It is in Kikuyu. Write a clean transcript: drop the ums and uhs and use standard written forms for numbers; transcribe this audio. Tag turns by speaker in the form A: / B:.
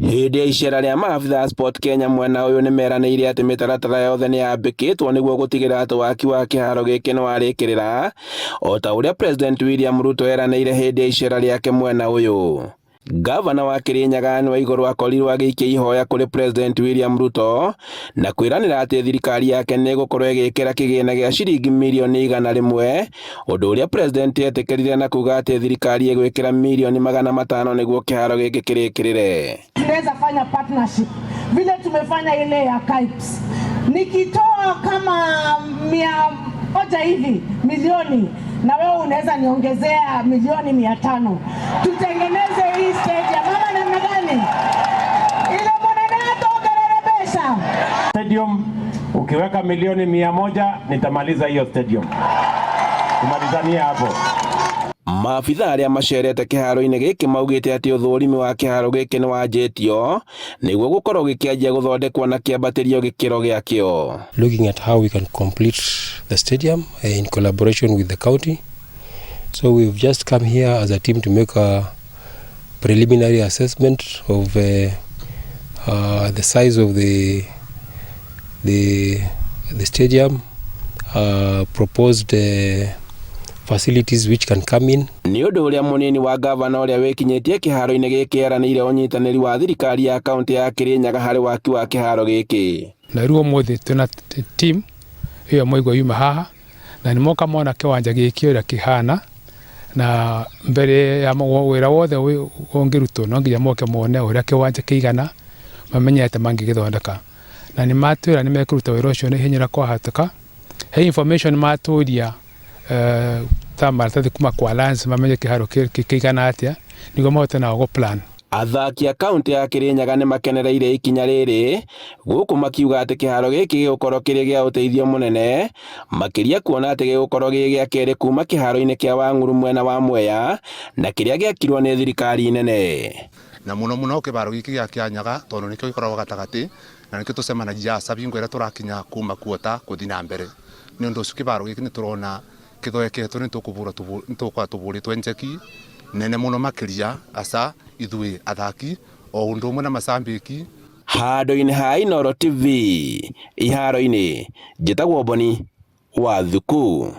A: Hindi ya icera ria maabitha a Sport Kenya mwena uyu nimeranĩire ati mitaratara yothe ni yambikitwo niguo gutigira ati waki wa kiharo giki ni warikirira o ta uria President William Ruto eranĩire hindi ya icera riake mwena uyu. Gavana wa Kirinyaga Anne Waiguru akorirwo agiikia ihoya kuri President William Ruto na kwiranira ati thirikari yake ni gukorwo igikira kigina gia ciringi mirioni 100 undu uria President etikirire na kuga ati thirikari igwikira mirioni 500 niguo kiharo giki kirikirire.
B: Tunaweza fanya partnership vile tumefanya ile ya KIPS. Nikitoa kama 100 hivi milioni na wewe unaweza niongezea milioni 500. Tutengeneze hii stadium mama namna gani? Ile mwanene atogerebesha.
C: Stadium ukiweka milioni 100 nitamaliza hiyo stadium. Tumalizanie hapo.
A: Maabitha aria macerete kiharo-ini giki maugite ati uthurimi wa kiharo giki ni wanjitio niguo gukorwo gikianjia guthondekwo na kiambatirio gikiro giakio.
D: Looking at how we can complete the stadium in collaboration with the county. So we've just come here as a team to make a preliminary assessment of the size of the stadium, proposed facilities which can come in.
A: Ni undu uria munini wa gavana uria wikinyitie kiharo-ini giki eranĩire unyitanĩri wa thirikari ya kaunti ya Kirinyaga hari waki wa kiharo giki.
E: Na ruo mothe tuna team hiyo moigwa yuma haha na nimoka mona kiwanja giki uria kihana na mbere ya wira wothe ungirutwo no nginya moke mone uria kiwanja kiigana mamenyete mangigithondeka na ni matwira ni mekuruta wira ucio ni hinyira kwa hatuka he information maturia tamaratathi kuma kwa lands mamenye kiharo kiigana atia nigo mahote na go plan.
A: Athaki a kaunti ya Kirinyaga ni makenereire ikinya riri guku makiuga ati kiharo giki gigukorwo kiri gia uteithio munene makiria kuona ati gigukorwo gigi gia keri kuma kiharo-ini kia Wang'uru mwena wa Mwea na kiria giakirwo ni thirikari nene.
F: Na muno kibaro giki gia Kianyaga tondu nikio gikoragwo gatagati na nikio tucemanagia sabingo ira turakinya kuma kuota kuthi na mbere ni undu ucio kibaro giki ni turona kithoeketwo ni tukwa tuburitwe njeki nene muno makiria asa ithui athaki o undu umwe na macambiki.
A: Handũ-inĩ ha Inooro TV iharo-ini njĩtagwo Boni wa Thuku.